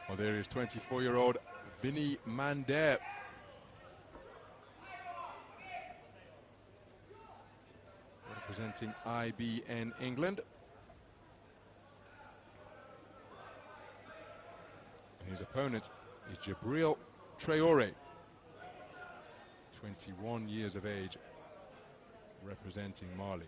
Well, there is 24-year-old Vinny Mandair. Representing IBA England. And his opponent is Djibril Traore, 21 years of age, representing Mali.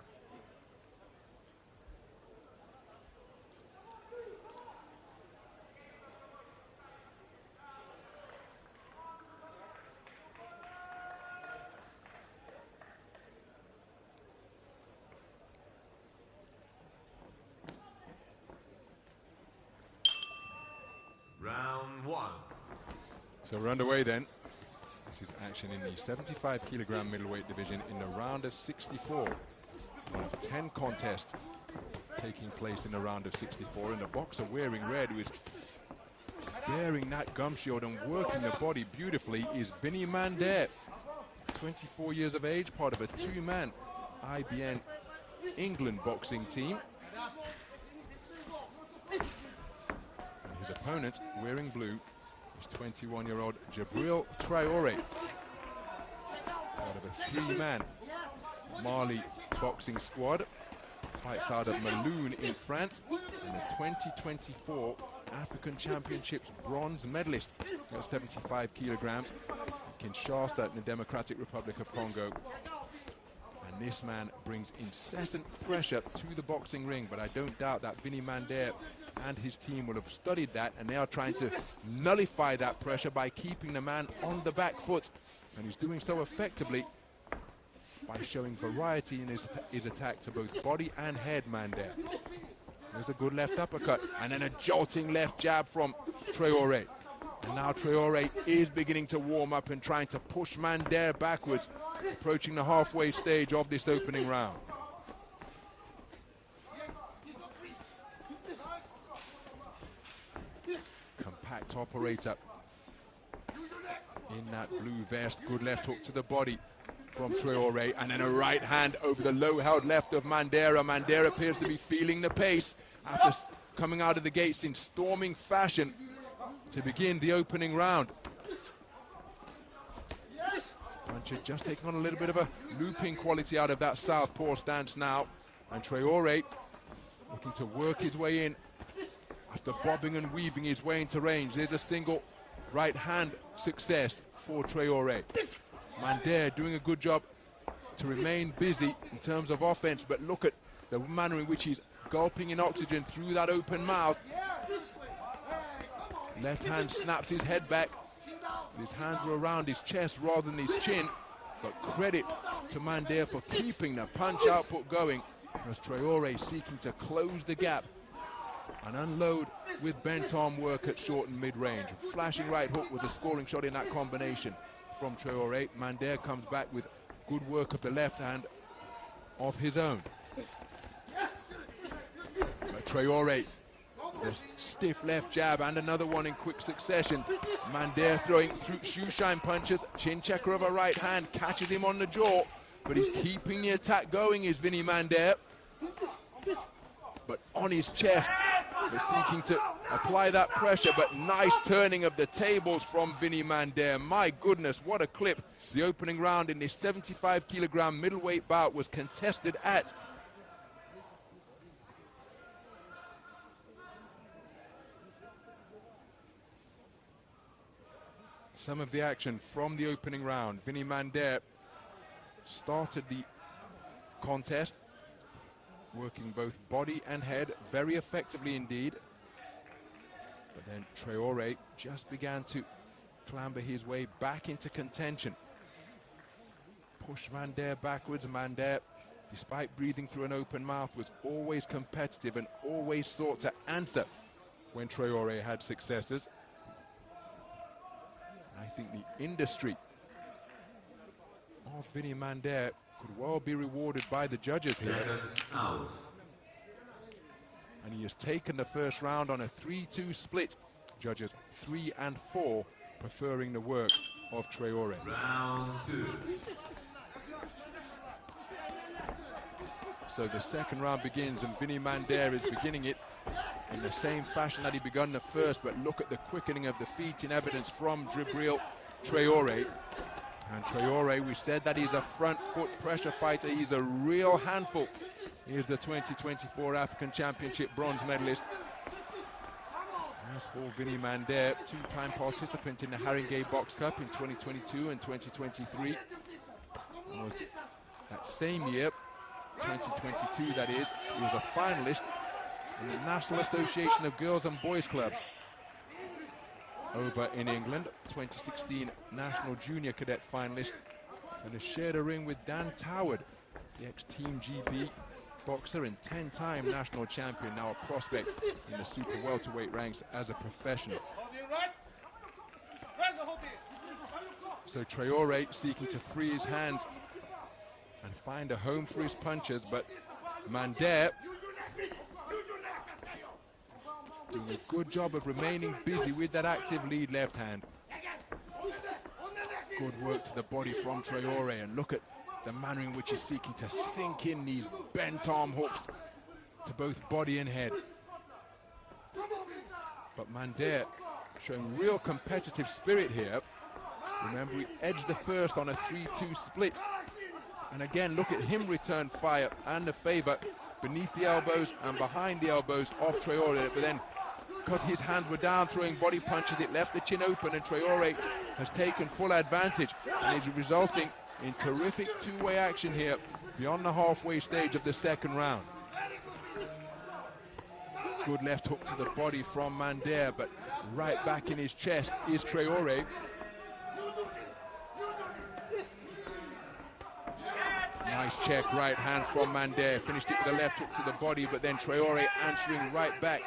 Round one. So we're underway then. This is action in the 75-kilogram middleweight division in the round of 64. One of 10 contests taking place in the round of 64, and the boxer wearing red, who is bearing that gum shield and working the body beautifully, is Vinny Mandair, 24 years of age, part of a two-man IBA England boxing team. His opponent, wearing blue, is 21-year-old Djibril Traore, part of a three-man Mali boxing squad. Fights out of Malune in France, and the 2024 African Championships bronze medalist at 75 kilograms, Kinshasa in the Democratic Republic of Congo. And this man brings incessant pressure to the boxing ring, but I don't doubt that Vinny Mandair and his team will have studied that, and they are trying to nullify that pressure by keeping the man on the back foot, and he's doing so effectively by showing variety in his attack to both body and head. Mandair. There's a good left uppercut, and then a jolting left jab from Traore. And now Traore is beginning to warm up and trying to push Mandair backwards, approaching the halfway stage of this opening round. Compact operator in that blue vest. Good left hook to the body from Traore, and then a right hand over the low-held left of Mandair. Mandair appears to be feeling the pace after coming out of the gates in storming fashion to begin the opening round. Puncher just taking on a little bit of a looping quality out of that southpaw stance now, and Traore looking to work his way in after bobbing and weaving his way into range. There's a single right hand success for Traore. Mandair doing a good job to remain busy in terms of offense, but look at the manner in which he's gulping in oxygen through that open mouth. Left hand snaps his head back. His hands were around his chest rather than his chin, but credit to Mandair for keeping the punch output going, as Traore seeking to close the gap and unload with bent arm work at short and mid-range. Flashing right hook was a scoring shot in that combination from Traore. Mandair comes back with good work of the left hand of his own. But Traore, the stiff left jab and another one in quick succession. Mandair throwing through shoeshine punches, chin checker of a right hand, catches him on the jaw, but he's keeping the attack going, is Vinny Mandair. But on his chest, they're seeking to apply that pressure, but nice turning of the tables from Vinny Mandair. My goodness, what a clip. The opening round in this 75-kilogram middleweight bout was contested at. Some of the action from the opening round. Vinny Mandair started the contest working both body and head very effectively indeed. But then Traore just began to clamber his way back into contention. Push Mandair backwards. Mandair, despite breathing through an open mouth, was always competitive and always sought to answer when Traore had successes. I think the industry of Vinny Mandair could well be rewarded by the judges here. And he has taken the first round on a 3-2 split. Judges 3 and 4 preferring the work of Traore. Round two. So the second round begins, and Vinny Mandair is beginning it in the same fashion that he begun the first, but look at the quickening of the feet in evidence from Djibril Traore. And Traore, we said that he's a front foot pressure fighter. He's a real handful. He is the 2024 African Championship bronze medalist. As for Vinny Mandair, two-time participant in the Haringey Box Cup in 2022 and 2023. Was that same year, 2022 that is, he was a finalist in the National Association of Girls and Boys Clubs over in England, 2016 National Junior Cadet finalist, and has shared a ring with Dan Toward, the ex-Team GB boxer and 10-time national champion, now a prospect in the super welterweight ranks as a professional. So Traore seeking to free his hands and find a home for his punches, but Mandair doing a good job of remaining busy with that active lead left hand. Good work to the body from Traore, and look at the manner in which he's seeking to sink in these bent arm hooks to both body and head. But Mandair showing real competitive spirit here. Remember, he edged the first on a 3-2 split. And again, look at him return fire and the favor beneath the elbows and behind the elbows of Traore. But then, because his hands were down throwing body punches, it left the chin open, and Traore has taken full advantage, and is resulting in terrific two-way action here beyond the halfway stage of the second round. Good left hook to the body from Mandair, but right back in his chest is Traore. Nice check right hand from Mandair. Finished it with a left hook to the body, but then Traore answering right back.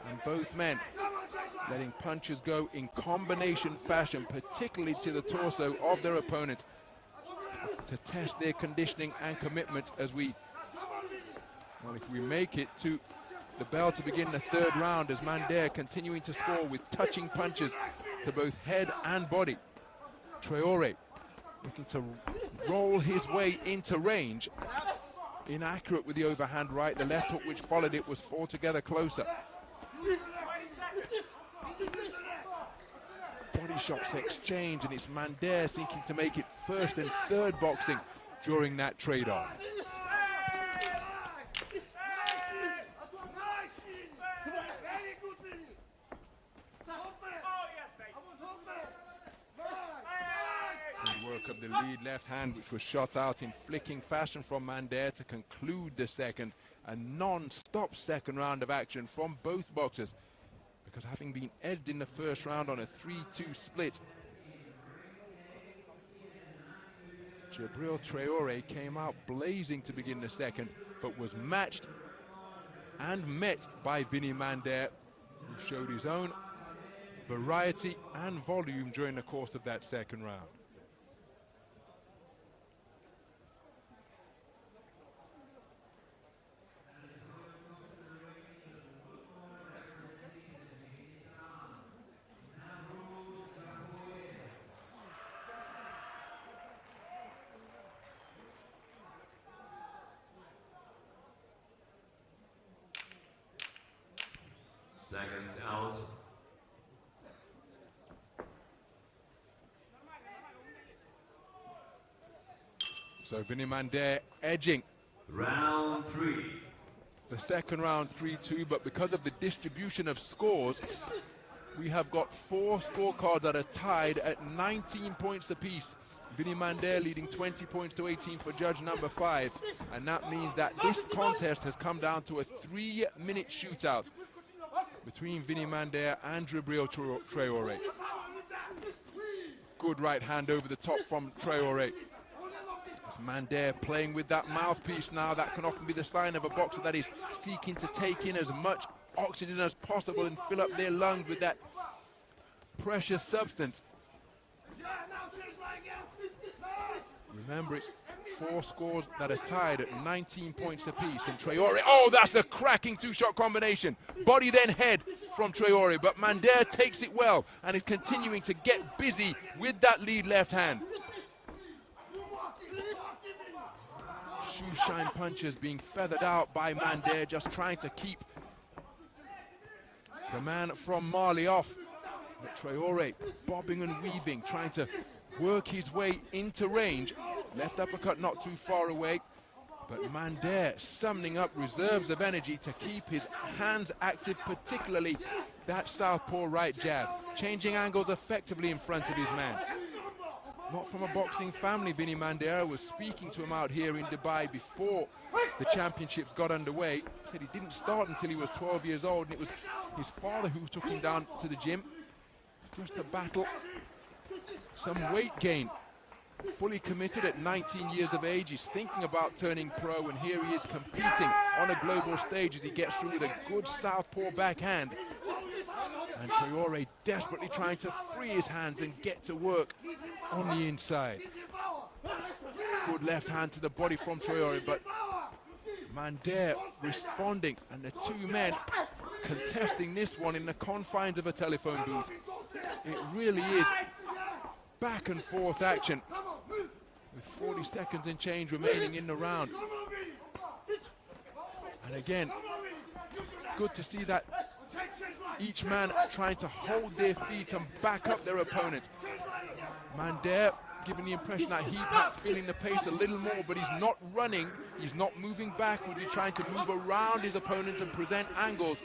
And both men letting punches go in combination fashion, particularly to the torso of their opponent, to test their conditioning and commitment as we, well, if we make it to the bell to begin the third round, as Mandair continuing to score with touching punches to both head and body. Traore looking to roll his way into range. Inaccurate with the overhand right. The left hook which followed it was altogether closer. Body shots exchange, and it's Mandair seeking to make it first and third boxing during that trade-off. Good work of the lead left hand, which was shot out in flicking fashion from Mandair to conclude the second. A non-stop second round of action from both boxers, because having been edged in the first round on a 3-2 split, Djibril Traore came out blazing to begin the second, but was matched and met by Vinny Mandair, who showed his own variety and volume during the course of that second round. Seconds out. So Vinny Mandair edging. Round 3. The second round 3-2, but because of the distribution of scores, we have got 4 scorecards that are tied at 19 points apiece. Vinny Mandair leading 20 points to 18 for judge number 5, and that means that this contest has come down to a 3-minute shootout between Vinny Mandair and Djibril Traore. Good right hand over the top from Traore. It's Mandair playing with that mouthpiece now. That can often be the sign of a boxer that is seeking to take in as much oxygen as possible and fill up their lungs with that precious substance. Remember, it's 4 scores that are tied at 19 points apiece, and Traore, oh, that's a cracking 2-shot combination. Body then head from Traore, but Mandair takes it well and is continuing to get busy with that lead left hand. moonshine punches being feathered out by Mandair, just trying to keep the man from Mali off. But Traore bobbing and weaving, trying to work his way into range. Left uppercut not too far away. But Mandair summoning up reserves of energy to keep his hands active, particularly that southpaw right jab. Changing angles effectively in front of his man. Not from a boxing family, Vinny Mandair was speaking to him out here in Dubai before the championships got underway. He said he didn't start until he was 12 years old, and it was his father who took him down to the gym just to battle some weight gain. Fully committed at 19 years of age. He's thinking about turning pro, and here he is competing on a global stage as he gets through with a good southpaw backhand. And Traore desperately trying to free his hands and get to work on the inside. Good left hand to the body from Traore, but Mandair responding, and the two men contesting this one in the confines of a telephone booth. It really is back and forth action with 40 seconds and change remaining in the round. And again, good to see that each man trying to hold their feet and back up their opponents. Mandair giving the impression that he perhaps feeling the pace a little more, but he's not running, he's not moving backwards, he's trying to move around his opponents and present angles.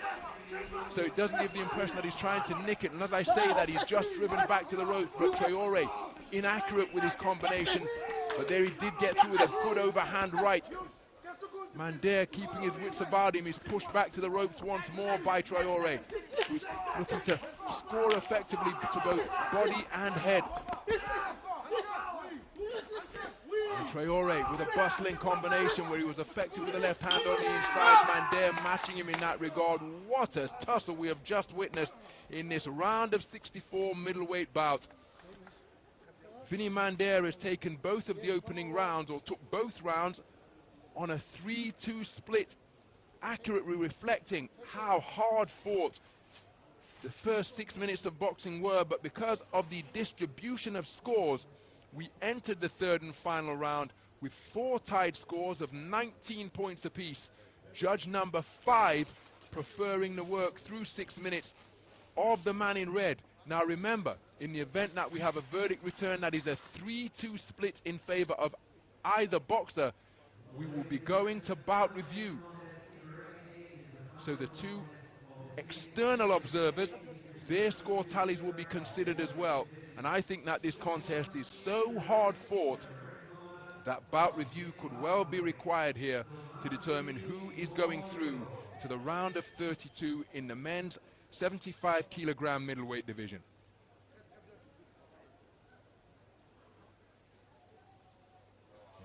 So it doesn't give the impression that he's trying to nick it. And as I say that, he's just driven back to the ropes. But Traore inaccurate with his combination. But there he did get through with a good overhand right. Mandair keeping his wits about him. He's pushed back to the ropes once more by Traore, who's looking to score effectively to both body and head. And Traore with a bustling combination where he was effective with the left hand on the inside. Mandair matching him in that regard. What a tussle we have just witnessed in this round of 64 middleweight bout. Vinny Mandair has taken both of the opening rounds, or took both rounds, on a 3-2 split, accurately reflecting how hard fought the first 6 minutes of boxing were. But because of the distribution of scores, we entered the third and final round with 4 tied scores of 19 points apiece. Judge number 5 preferring the work through 6 minutes of the man in red. Now remember, in the event that we have a verdict return that is a 3-2 split in favor of either boxer, we will be going to bout review. So the two external observers, their score tallies will be considered as well. And I think that this contest is so hard fought that bout review could well be required here to determine who is going through to the round of 32 in the men's 75 kilogram middleweight division.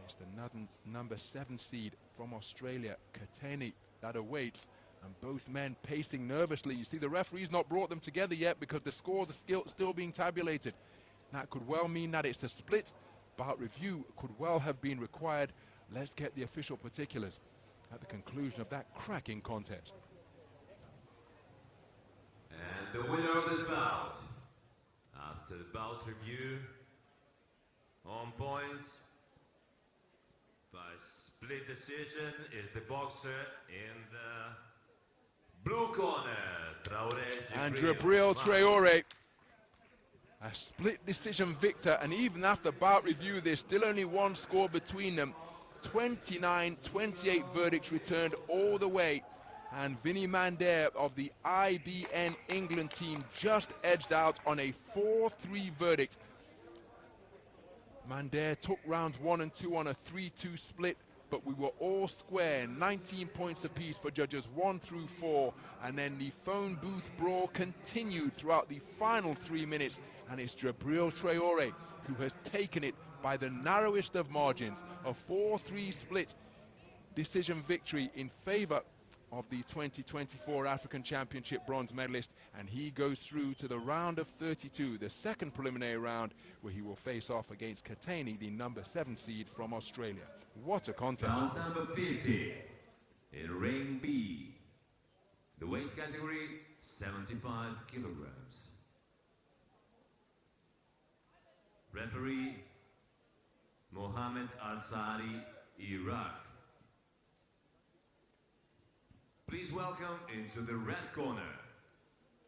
There's the number 7 seed from Australia, Kateni, that awaits. And both men pacing nervously. You see, the referee's not brought them together yet because the scores are still being tabulated. That could well mean that it's a split. Bout review could well have been required. Let's get the official particulars at the conclusion of that cracking contest. And the winner of this bout, after the bout review, on points, by split decision, is the boxer in the blue corner, Traore. And Djibril Traore, a split decision victor, and even after bout review, there's still only one score between them. 29-28 verdicts returned all the way, and Vinny Mandair of the IBA England team just edged out on a 4-3 verdict. Mandair took rounds 1 and 2 on a 3-2 split, but we were all square, 19 points apiece for judges 1 through 4, and then the phone booth brawl continued throughout the final 3 minutes, and it's Djibril Traore who has taken it by the narrowest of margins, a 4-3 split decision victory in favor of the 2024 African Championship bronze medalist, and he goes through to the round of 32, the second preliminary round, where he will face off against Kateni, the number 7 seed from Australia. What a contest. Round number 50, in ring B, the weight category 75 kilograms. Referee Mohammed Al-Sari, Iraq. Please welcome into the red corner,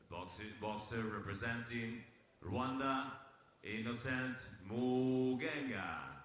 the boxer representing Rwanda, Innocent Mugenga.